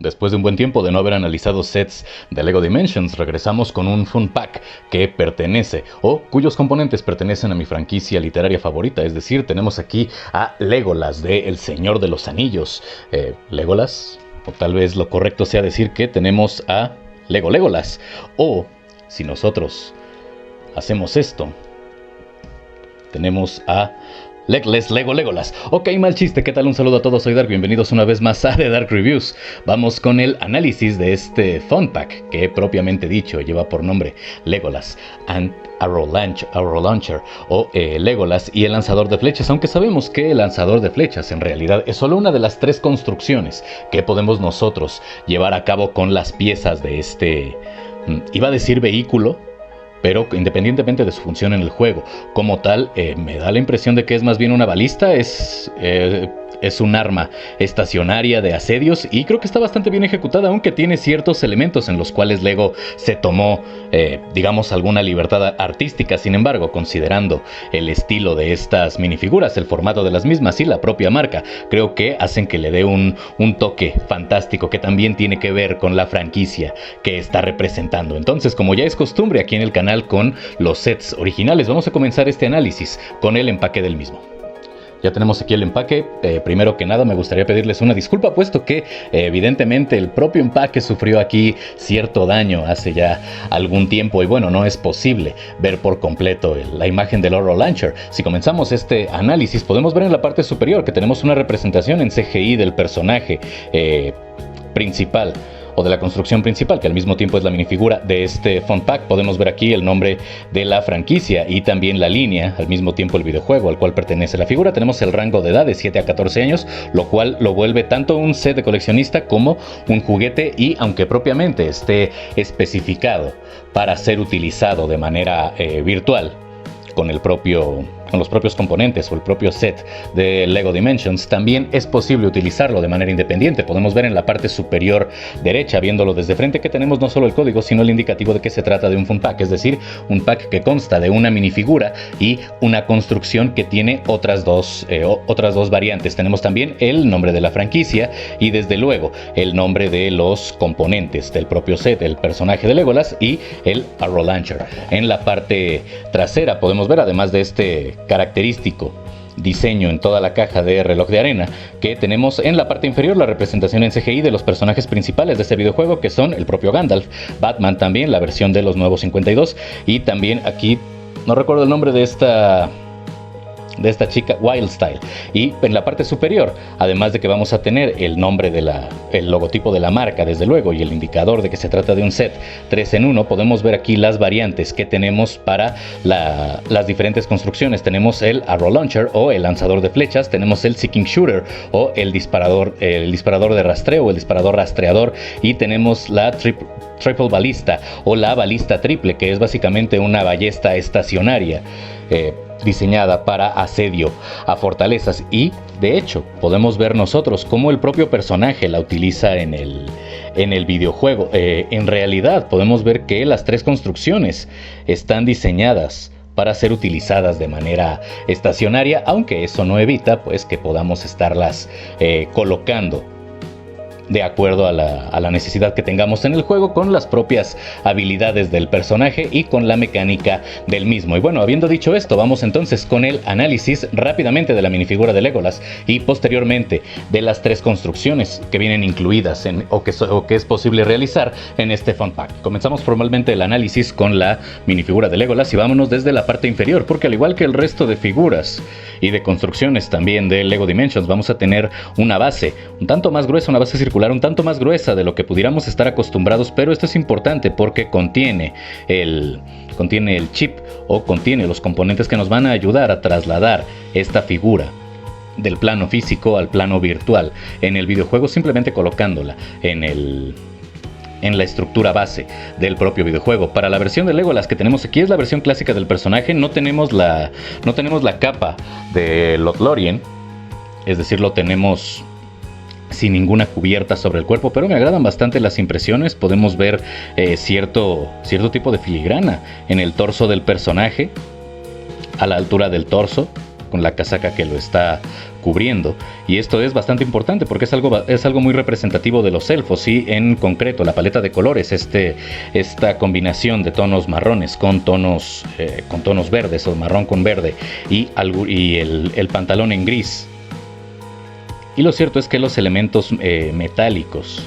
Después de un buen tiempo de no haber analizado sets de LEGO Dimensions, regresamos con un Fun Pack que pertenece o cuyos componentes pertenecen a mi franquicia literaria favorita. Es decir, tenemos aquí a Legolas de El Señor de los Anillos. Legolas, o tal vez lo correcto sea decir que tenemos a Legolas. O si nosotros hacemos esto, tenemos a Legolas. Ok, mal chiste, ¿qué tal? Un saludo a todos, soy Dark, bienvenidos una vez más a The Dark Reviews. Vamos con el análisis de este Fun Pack, que propiamente dicho lleva por nombre Legolas and Arrow Launcher, o Legolas y el lanzador de flechas, aunque sabemos que el lanzador de flechas en realidad es solo una de las tres construcciones que podemos nosotros llevar a cabo con las piezas de este, iba a decir vehículo, pero independientemente de su función en el juego, como tal, me da la impresión de que es más bien una balista, es un arma estacionaria de asedios y creo que está bastante bien ejecutada, aunque tiene ciertos elementos en los cuales Lego se tomó, digamos, alguna libertad artística. Sin embargo, considerando el estilo de estas minifiguras, el formato de las mismas y la propia marca, creo que hacen que le dé un toque fantástico que también tiene que ver con la franquicia que está representando. Entonces, como ya es costumbre aquí en el canal con los sets originales, vamos a comenzar este análisis con el empaque del mismo. Ya tenemos aquí el empaque. Primero que nada me gustaría pedirles una disculpa, puesto que evidentemente el propio empaque sufrió aquí cierto daño hace ya algún tiempo y bueno, no es posible ver por completo la imagen del Arrow Launcher. Si comenzamos este análisis, podemos ver en la parte superior que tenemos una representación en CGI del personaje principal, o de la construcción principal, que al mismo tiempo es la minifigura de este Fun Pack. Podemos ver aquí el nombre de la franquicia y también la línea, al mismo tiempo el videojuego al cual pertenece la figura. Tenemos el rango de edad de 7 a 14 años, lo cual lo vuelve tanto un set de coleccionista como un juguete, y aunque propiamente esté especificado para ser utilizado de manera virtual con los propios componentes o el propio set de LEGO Dimensions, también es posible utilizarlo de manera independiente. Podemos ver en la parte superior derecha, viéndolo desde frente, que tenemos no solo el código, sino el indicativo de que se trata de un Fun Pack, es decir, un pack que consta de una minifigura y una construcción que tiene otras dos variantes. Tenemos también el nombre de la franquicia y desde luego el nombre de los componentes del propio set, el personaje de Legolas y el Arrow Launcher. En la parte trasera podemos ver, además de este característico diseño en toda la caja de reloj de arena, que tenemos en la parte inferior la representación en CGI de los personajes principales de este videojuego, que son el propio Gandalf, Batman también, la versión de los nuevos 52, y también aquí, no recuerdo el nombre de esta chica, Wildstyle. Y en la parte superior, además de que vamos a tener el nombre el logotipo de la marca, desde luego, y el indicador de que se trata de un set 3 en 1, podemos ver aquí las variantes que tenemos para las diferentes construcciones. Tenemos el Arrow Launcher o el lanzador de flechas, tenemos el Seeking Shooter o el disparador de rastreo o el disparador rastreador, y tenemos la Triple Balista o la balista triple, que es básicamente una ballesta estacionaria diseñada para asedio a fortalezas, y de hecho podemos ver nosotros cómo el propio personaje la utiliza en el videojuego. En realidad podemos ver que las tres construcciones están diseñadas para ser utilizadas de manera estacionaria, aunque eso no evita pues que podamos estarlas colocando de acuerdo a la necesidad que tengamos en el juego, con las propias habilidades del personaje y con la mecánica del mismo. Y bueno, habiendo dicho esto, vamos entonces con el análisis rápidamente de la minifigura de Legolas y posteriormente de las tres construcciones que vienen incluidas o que es posible realizar en este Fun Pack. Comenzamos formalmente el análisis con la minifigura de Legolas y vámonos desde la parte inferior, porque al igual que el resto de figuras y de construcciones también de LEGO Dimensions, vamos a tener una base un tanto más gruesa, una base circular un tanto más gruesa de lo que pudiéramos estar acostumbrados, pero esto es importante porque contiene el chip o contiene los componentes que nos van a ayudar a trasladar esta figura del plano físico al plano virtual en el videojuego, simplemente colocándola en la estructura base del propio videojuego. Para la versión de Legolas que tenemos aquí, es la versión clásica del personaje, no tenemos la capa de Lothlórien, es decir, lo tenemos sin ninguna cubierta sobre el cuerpo, pero me agradan bastante las impresiones. Podemos ver cierto tipo de filigrana en el torso del personaje, a la altura del torso, con la casaca que lo está cubriendo, y esto es bastante importante porque es algo muy representativo de los elfos, y en concreto la paleta de colores, esta combinación de tonos marrones con tonos verdes, o marrón con verde, y el pantalón en gris. Y lo cierto es que los elementos metálicos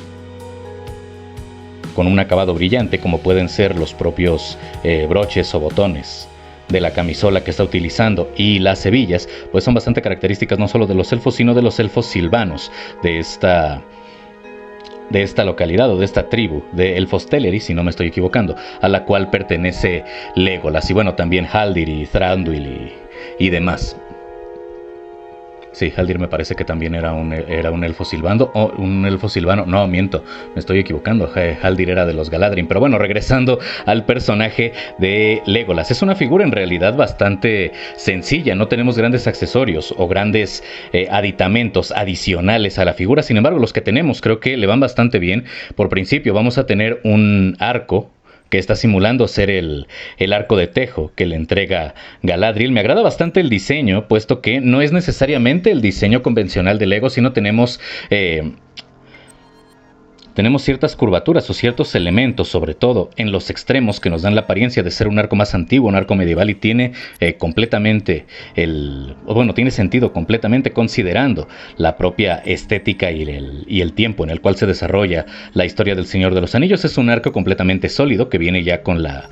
con un acabado brillante, como pueden ser los propios broches o botones de la camisola que está utilizando, y las hebillas, pues son bastante características no solo de los elfos, sino de los elfos silvanos de esta localidad, o de esta tribu de elfos Teleri, si no me estoy equivocando, a la cual pertenece Legolas, y bueno, también Haldir y Thranduil y demás. Sí, Haldir me parece que también era un elfo silvano, no, miento, me estoy equivocando, Haldir era de los Galadrim. Pero bueno, regresando al personaje de Legolas, es una figura en realidad bastante sencilla, no tenemos grandes accesorios o grandes aditamentos adicionales a la figura. Sin embargo, los que tenemos creo que le van bastante bien. Por principio vamos a tener un arco que está simulando ser el arco de tejo que le entrega Galadriel. Me agrada bastante el diseño, puesto que no es necesariamente el diseño convencional de Lego, sino tenemos ciertas curvaturas o ciertos elementos, sobre todo en los extremos, que nos dan la apariencia de ser un arco más antiguo, un arco medieval, y tiene tiene sentido completamente considerando la propia estética y el tiempo en el cual se desarrolla la historia del Señor de los Anillos. Es un arco completamente sólido que viene ya con la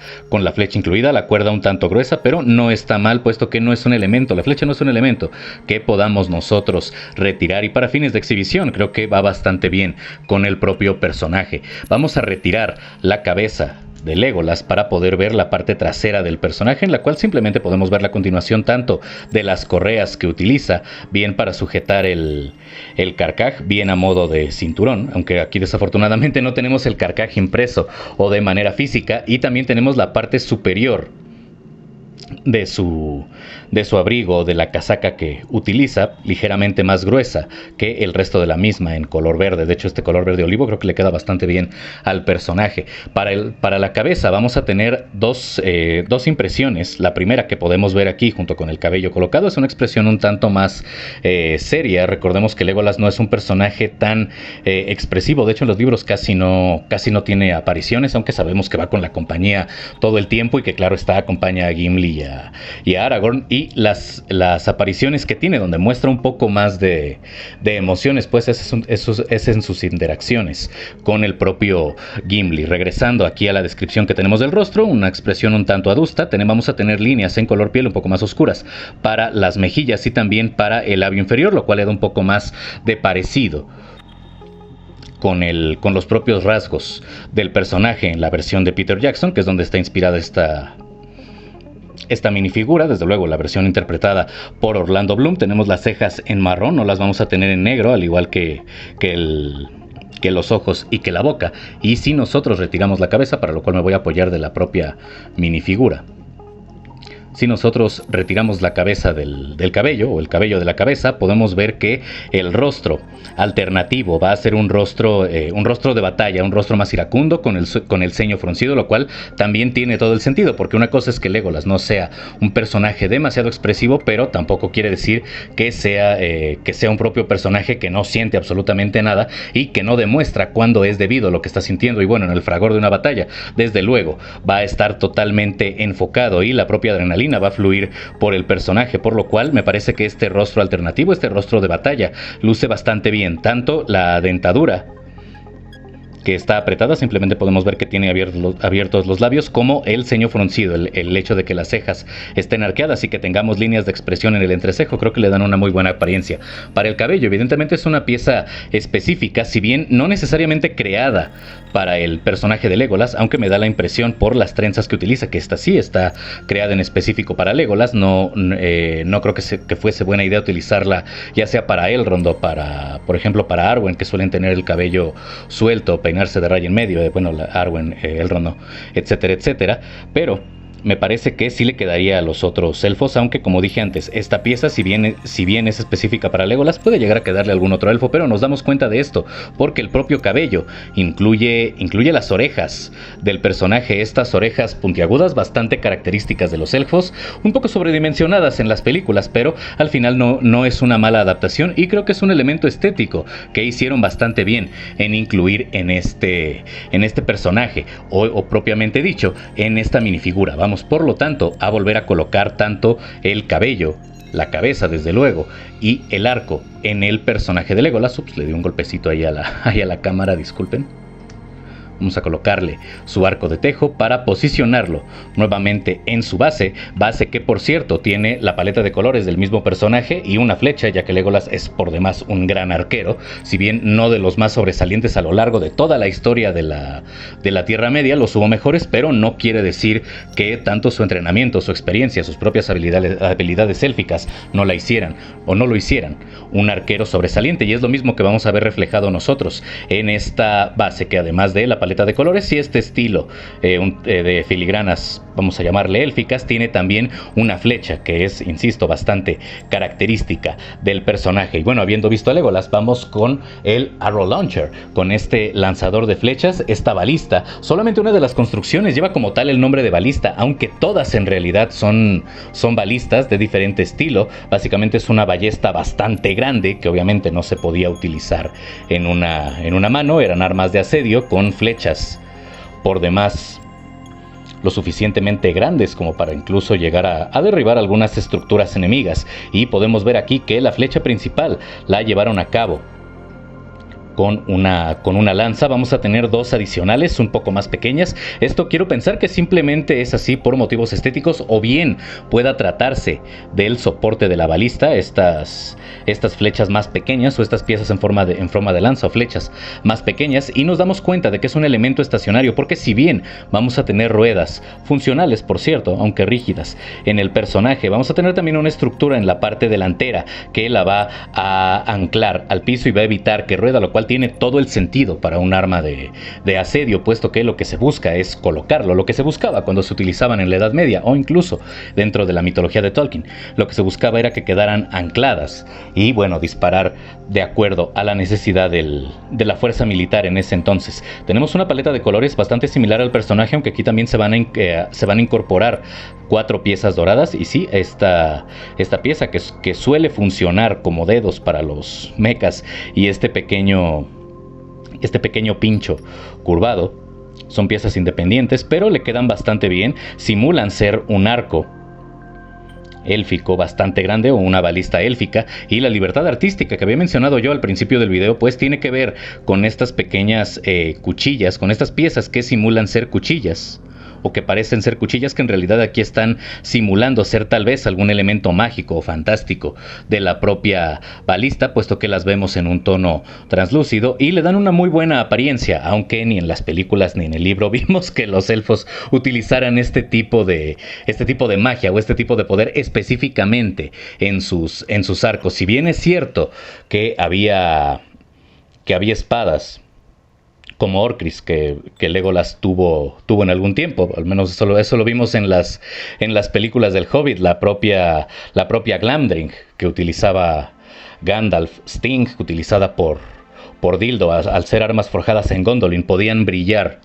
flecha incluida, la cuerda un tanto gruesa, pero no está mal, puesto que no es un elemento, la flecha no es un elemento que podamos nosotros retirar, y para fines de exhibición creo que va bastante bien con el propio personaje. Vamos a retirar la cabeza de Legolas para poder ver la parte trasera del personaje, en la cual simplemente podemos ver la continuación tanto de las correas que utiliza, bien para sujetar el carcaj, bien a modo de cinturón, aunque aquí desafortunadamente no tenemos el carcaj impreso o de manera física, y también tenemos la parte superior de su abrigo, de la casaca que utiliza, ligeramente más gruesa que el resto de la misma, en color verde. De hecho, este color verde olivo creo que le queda bastante bien al personaje. Para la cabeza vamos a tener dos impresiones. La primera, que podemos ver aquí junto con el cabello colocado, es una expresión un tanto más seria. Recordemos que Legolas no es un personaje tan expresivo. De hecho, en los libros casi no tiene apariciones, aunque sabemos que va con la compañía todo el tiempo, y que claro está, acompaña a Gimli y a Aragorn. Y las apariciones que tiene, donde muestra un poco más de emociones, pues es en sus interacciones con el propio Gimli. Regresando aquí a la descripción que tenemos del rostro, una expresión un tanto adusta. Vamos a tener líneas en color piel un poco más oscuras para las mejillas y también para el labio inferior, lo cual le da un poco más de parecido con los propios rasgos del personaje en la versión de Peter Jackson, que es donde está inspirada esta minifigura. Desde luego, la versión interpretada por Orlando Bloom, tenemos las cejas en marrón, no las vamos a tener en negro, al igual que los ojos y que la boca. Y si nosotros retiramos la cabeza, para lo cual me voy a apoyar de la propia minifigura, si nosotros retiramos la cabeza del cabello, o el cabello de la cabeza, podemos ver que el rostro alternativo va a ser un rostro de batalla, un rostro más iracundo, con el ceño fruncido, lo cual también tiene todo el sentido, porque una cosa es que Legolas no sea un personaje demasiado expresivo, pero tampoco quiere decir que sea un propio personaje que no siente absolutamente nada y que no demuestra cuándo es debido lo que está sintiendo. Y bueno, en el fragor de una batalla, desde luego, va a estar totalmente enfocado, y la propia adrenalina va a fluir por el personaje, por lo cual me parece que este rostro alternativo, este rostro de batalla, luce bastante bien. Tanto la dentadura, que está apretada, simplemente podemos ver que tiene abiertos los labios, como el ceño fruncido, el hecho de que las cejas estén arqueadas y que tengamos líneas de expresión en el entrecejo, creo que le dan una muy buena apariencia. Para el cabello, evidentemente es una pieza específica, si bien no necesariamente creada para el personaje de Legolas, aunque me da la impresión por las trenzas que utiliza, que esta sí está creada en específico para Legolas. No creo que fuese buena idea utilizarla ya sea para Elrond o por ejemplo para Arwen, que suelen tener el cabello suelto, peinarse de raya en medio, Arwen, Elrond no, etcétera, etcétera. Pero me parece que sí le quedaría a los otros elfos, aunque como dije antes, esta pieza, si bien es específica para Legolas, puede llegar a quedarle a algún otro elfo, pero nos damos cuenta de esto, porque el propio cabello incluye las orejas del personaje, estas orejas puntiagudas bastante características de los elfos, un poco sobredimensionadas en las películas, pero al final no es una mala adaptación y creo que es un elemento estético que hicieron bastante bien en incluir en este personaje, o propiamente dicho, en esta minifigura. Vamos por lo tanto a volver a colocar tanto el cabello, la cabeza desde luego, y el arco en el personaje de Legolas. Ups, le di un golpecito ahí a la cámara, disculpen. Vamos a colocarle su arco de tejo para posicionarlo nuevamente en su base que por cierto tiene la paleta de colores del mismo personaje y una flecha, ya que Legolas es por demás un gran arquero, si bien no de los más sobresalientes a lo largo de toda la historia de la Tierra Media, los hubo mejores, pero no quiere decir que tanto su entrenamiento, su experiencia, sus propias habilidades élficas no la hicieran o no lo hicieran un arquero sobresaliente, y es lo mismo que vamos a ver reflejado nosotros en esta base, que además de la paleta de colores y este estilo de filigranas, vamos a llamarle élficas, tiene también una flecha que es, insisto, bastante característica del personaje. Y bueno, habiendo visto a Legolas, vamos con el Arrow Launcher, con este lanzador de flechas, esta balista. Solamente una de las construcciones lleva como tal el nombre de balista, aunque todas en realidad son balistas de diferente estilo. Básicamente es una ballesta bastante grande que obviamente no se podía utilizar en una mano, eran armas de asedio con flechas por demás lo suficientemente grandes como para incluso llegar a derribar algunas estructuras enemigas, y podemos ver aquí que la flecha principal la llevaron a cabo con una lanza. Vamos a tener dos adicionales un poco más pequeñas. Esto quiero pensar que simplemente es así por motivos estéticos, o bien pueda tratarse del soporte de la balista, estas flechas más pequeñas, o estas piezas en forma de lanza o flechas más pequeñas, y nos damos cuenta de que es un elemento estacionario, porque si bien vamos a tener ruedas funcionales, por cierto, aunque rígidas, en el personaje, vamos a tener también una estructura en la parte delantera que la va a anclar al piso y va a evitar que rueda, lo cual tiene todo el sentido para un arma de asedio, puesto que lo que se busca es colocarlo, lo que se buscaba cuando se utilizaban en la Edad Media o incluso dentro de la mitología de Tolkien, lo que se buscaba era que quedaran ancladas y bueno, disparar de acuerdo a la necesidad de la fuerza militar en ese entonces. Tenemos una paleta de colores bastante similar al personaje, aunque aquí también se van a incorporar 4 piezas doradas, y sí, esta pieza que suele funcionar como dedos para los mechas, y este pequeño pincho curvado, son piezas independientes, pero le quedan bastante bien, simulan ser un arco élfico bastante grande o una balista élfica, y la libertad artística que había mencionado yo al principio del video pues tiene que ver con estas pequeñas cuchillas, con estas piezas que simulan ser cuchillas o que parecen ser cuchillas, que en realidad aquí están simulando ser tal vez algún elemento mágico o fantástico de la propia balista, puesto que las vemos en un tono translúcido y le dan una muy buena apariencia, aunque ni en las películas ni en el libro vimos que los elfos utilizaran este tipo de magia o este tipo de poder específicamente en sus arcos. Si bien es cierto que había espadas como Orcris que Legolas tuvo en algún tiempo, al menos eso lo vimos en las películas del Hobbit, la propia Glamdring que utilizaba Gandalf, Sting utilizada por Dildo, al ser armas forjadas en Gondolin, podían brillar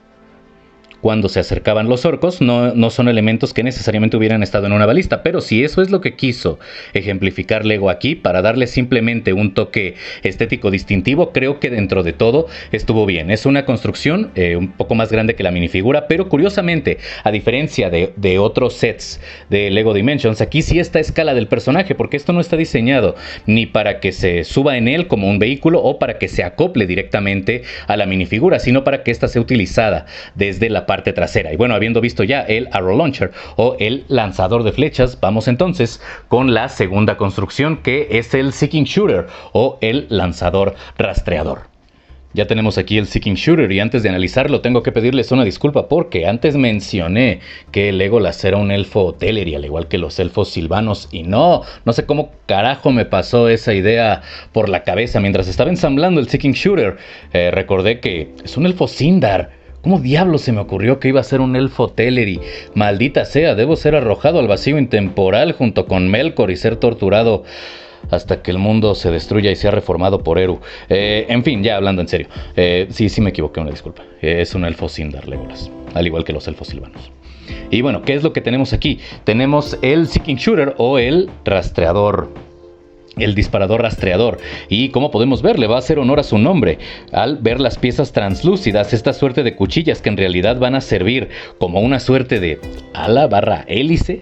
cuando se acercaban los orcos. No son elementos que necesariamente hubieran estado en una balista, pero si eso es lo que quiso ejemplificar Lego aquí, para darle simplemente un toque estético distintivo, creo que dentro de todo estuvo bien. Es una construcción un poco más grande que la minifigura, pero curiosamente, a diferencia de otros sets de Lego Dimensions, aquí sí está a escala del personaje, porque esto no está diseñado ni para que se suba en él como un vehículo o para que se acople directamente a la minifigura, sino para que ésta sea utilizada desde la parte trasera. Y bueno, habiendo visto ya el Arrow Launcher o el lanzador de flechas, vamos entonces con la segunda construcción, que es el Seeking Shooter o el lanzador rastreador. Ya tenemos aquí el Seeking Shooter, y antes de analizarlo tengo que pedirles una disculpa, porque antes mencioné que Legolas era un elfo Teleri, al igual que los elfos silvanos, y no sé cómo carajo me pasó esa idea por la cabeza mientras estaba ensamblando el Seeking Shooter. Recordé que es un elfo Sindar, ¿Cómo diablos se me ocurrió que iba a ser un elfo Teleri? Maldita sea, debo ser arrojado al vacío intemporal junto con Melkor y ser torturado hasta que el mundo se destruya y sea reformado por Eru. En fin, ya hablando en serio. Sí me equivoqué, una disculpa. Es un elfo Sindar, Legolas, al igual que los elfos silvanos. Y bueno, ¿qué es lo que tenemos aquí? Tenemos el Seeking Shooter o el rastreador. El disparador rastreador. Y como podemos ver, le va a hacer honor a su nombre al ver las piezas translúcidas, esta suerte de cuchillas que en realidad van a servir como una suerte de ala barra hélice,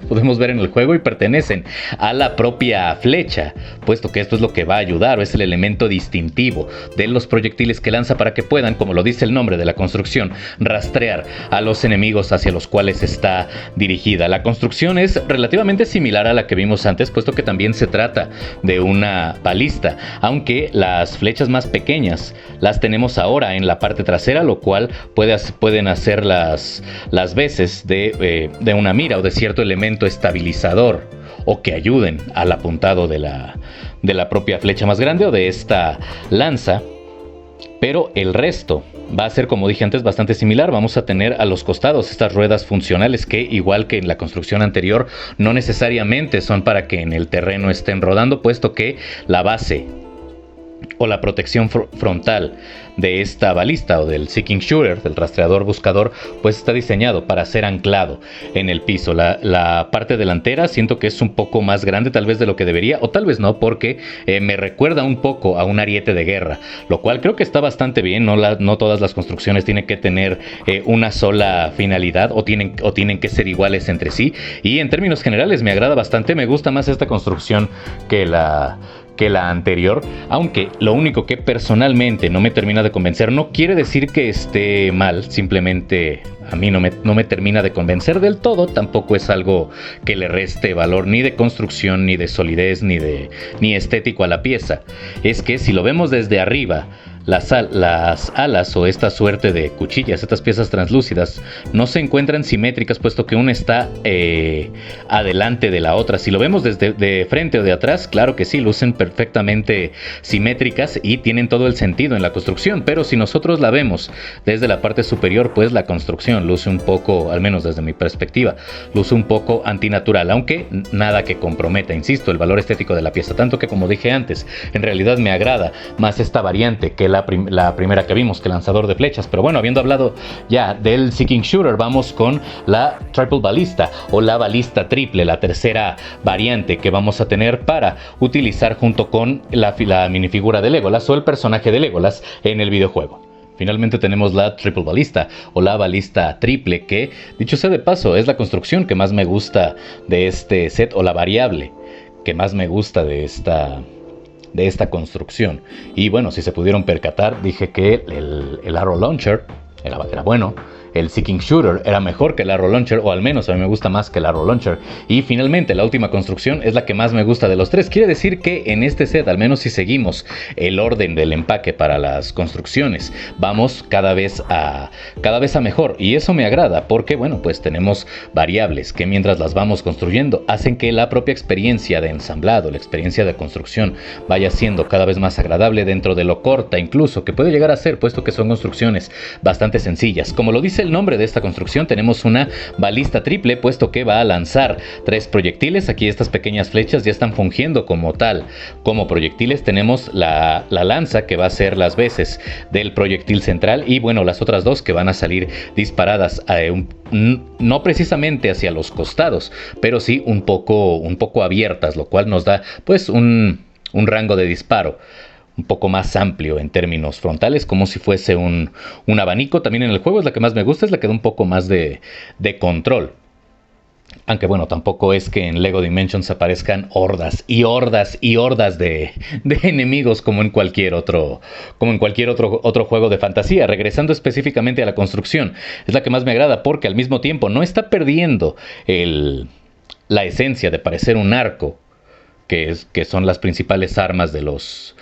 podemos ver en el juego, y pertenecen a la propia flecha, puesto que esto es lo que va a ayudar, o es el elemento distintivo de los proyectiles que lanza para que puedan, como lo dice el nombre de la construcción, rastrear a los enemigos hacia los cuales está dirigida. La construcción es relativamente similar a la que vimos antes, puesto que también se trata de una balista, aunque las flechas más pequeñas las tenemos ahora en la parte trasera, lo cual pueden hacer las veces de una mira o de cierto elemento estabilizador, o que ayuden al apuntado de la propia flecha más grande o de esta lanza. Pero el resto va a ser, como dije antes, bastante similar. Vamos a tener a los costados estas ruedas funcionales que, igual que en la construcción anterior, no necesariamente son para que en el terreno estén rodando, puesto que la base o la protección frontal de esta balista o del Seeking Shooter, del rastreador buscador, pues está diseñado para ser anclado en el piso. La parte delantera siento que es un poco más grande tal vez de lo que debería, o tal vez no, porque me recuerda un poco a un ariete de guerra, lo cual creo que está bastante bien. No todas las construcciones tienen que tener una sola finalidad o tienen que ser iguales entre sí, y en términos generales me agrada bastante. Me gusta más esta construcción que la anterior, aunque lo único que personalmente no me termina de convencer, no quiere decir que esté mal, simplemente a mí no me termina de convencer del todo. Tampoco es algo que le reste valor ni de construcción, ni de solidez, ni estético a la pieza. Es que si lo vemos desde arriba, las alas o esta suerte de cuchillas, estas piezas translúcidas, no se encuentran simétricas, puesto que una está adelante de la otra. Si lo vemos desde de frente o de atrás, claro que sí, lucen perfectamente simétricas y tienen todo el sentido en la construcción. Pero si nosotros la vemos desde la parte superior, pues la construcción luce un poco, al menos desde mi perspectiva, luce un poco antinatural, aunque nada que comprometa, insisto, el valor estético de la pieza. Tanto que, como dije antes, en realidad me agrada más esta variante que la primera que vimos, que el lanzador de flechas. Pero bueno, habiendo hablado ya del Seeking Shooter, vamos con la Triple Ballista o la balista triple, la tercera variante que vamos a tener para utilizar junto con la minifigura de Legolas o el personaje de Legolas en el videojuego. Finalmente tenemos la Triple Ballista o la balista triple, que, dicho sea de paso, es la construcción que más me gusta de este set, o la variable que más me gusta de esta construcción. Y bueno, si se pudieron percatar, dije que el Arrow Launcher era bueno, el Seeking Shooter era mejor que el Arrow Launcher, o al menos a mí me gusta más que el Arrow Launcher. Y finalmente la última construcción es la que más me gusta de los tres. Quiere decir que en este set, al menos si seguimos el orden del empaque para las construcciones, vamos cada vez a mejor. Y eso me agrada porque, bueno, pues tenemos variables que, mientras las vamos construyendo, hacen que la propia experiencia de ensamblado, la experiencia de construcción, vaya siendo cada vez más agradable dentro de lo corta incluso que puede llegar a ser, puesto que son construcciones bastante sencillas. Como lo dice el nombre de esta construcción, tenemos una balista triple, puesto que va a lanzar 3 proyectiles. Aquí estas pequeñas flechas ya están fungiendo como tal, como proyectiles. Tenemos la lanza, que va a ser las veces del proyectil central, y bueno, las otras 2 que van a salir disparadas no precisamente hacia los costados, pero sí un poco abiertas, lo cual nos da pues un rango de disparo un poco más amplio en términos frontales, como si fuese un abanico. También en el juego es la que más me gusta, es la que da un poco más de control. Aunque bueno, tampoco es que en Lego Dimensions aparezcan hordas y hordas y hordas de enemigos como en cualquier otro juego de fantasía. Regresando específicamente a la construcción, es la que más me agrada porque al mismo tiempo no está perdiendo la esencia de parecer un arco, que son las principales armas de los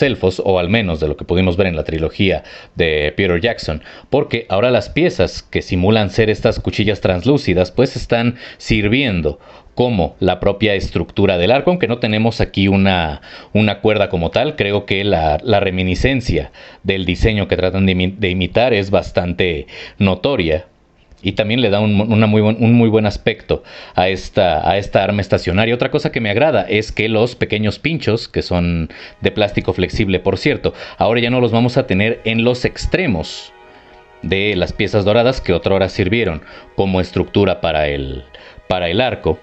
elfos, o al menos de lo que pudimos ver en la trilogía de Peter Jackson, porque ahora las piezas que simulan ser estas cuchillas translúcidas pues están sirviendo como la propia estructura del arco, aunque no tenemos aquí una cuerda como tal. Creo que la reminiscencia del diseño que tratan de imitar es bastante notoria. Y también le da un muy buen aspecto a esta arma estacionaria. Otra cosa que me agrada es que los pequeños pinchos, que son de plástico flexible por cierto, ahora ya no los vamos a tener en los extremos de las piezas doradas que otrora sirvieron como estructura para el arco,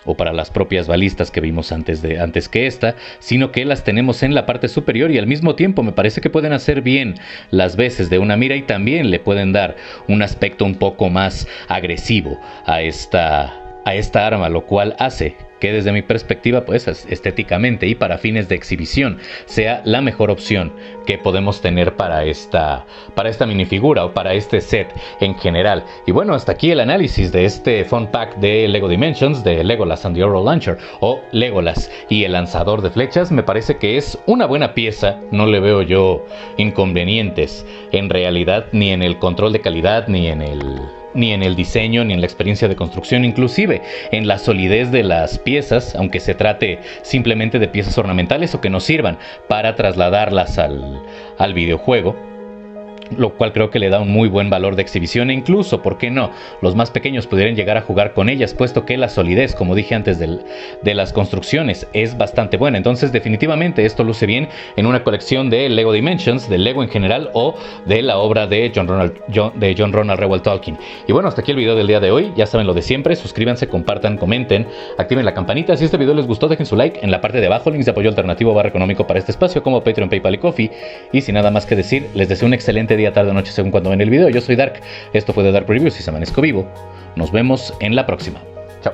o para las propias balistas que vimos antes que esta, sino que las tenemos en la parte superior y al mismo tiempo me parece que pueden hacer bien las veces de una mira y también le pueden dar un aspecto un poco más agresivo a esta arma, lo cual hace que desde mi perspectiva, pues estéticamente y para fines de exhibición, sea la mejor opción que podemos tener para esta minifigura o para este set en general. Y bueno, hasta aquí el análisis de este Fun Pack de LEGO Dimensions, de Legolas and the Arrow Launcher, o Legolas y el lanzador de flechas. Me parece que es una buena pieza, no le veo yo inconvenientes en realidad, ni en el control de calidad, ni en el diseño, ni en la experiencia de construcción, inclusive en la solidez de las piezas, aunque se trate simplemente de piezas ornamentales o que nos sirvan para trasladarlas al videojuego, lo cual creo que le da un muy buen valor de exhibición e incluso, ¿por qué no?, los más pequeños pudieran llegar a jugar con ellas, puesto que la solidez, como dije antes, de las construcciones es bastante buena. Entonces definitivamente esto luce bien en una colección de LEGO Dimensions, de LEGO en general o de la obra de John Ronald Reuel Tolkien. Y bueno, hasta aquí el video del día de hoy. Ya saben lo de siempre, suscríbanse, compartan, comenten, activen la campanita. Si este video les gustó, dejen su like. En la parte de abajo, links de apoyo alternativo / económico para este espacio, como Patreon, PayPal y Ko-fi. Y sin nada más que decir, les deseo un excelente día, tarde o noche según cuando ven el video. Yo soy Dark, esto fue de Dark Reviews y se amanezco vivo. Nos vemos en la próxima. Chao.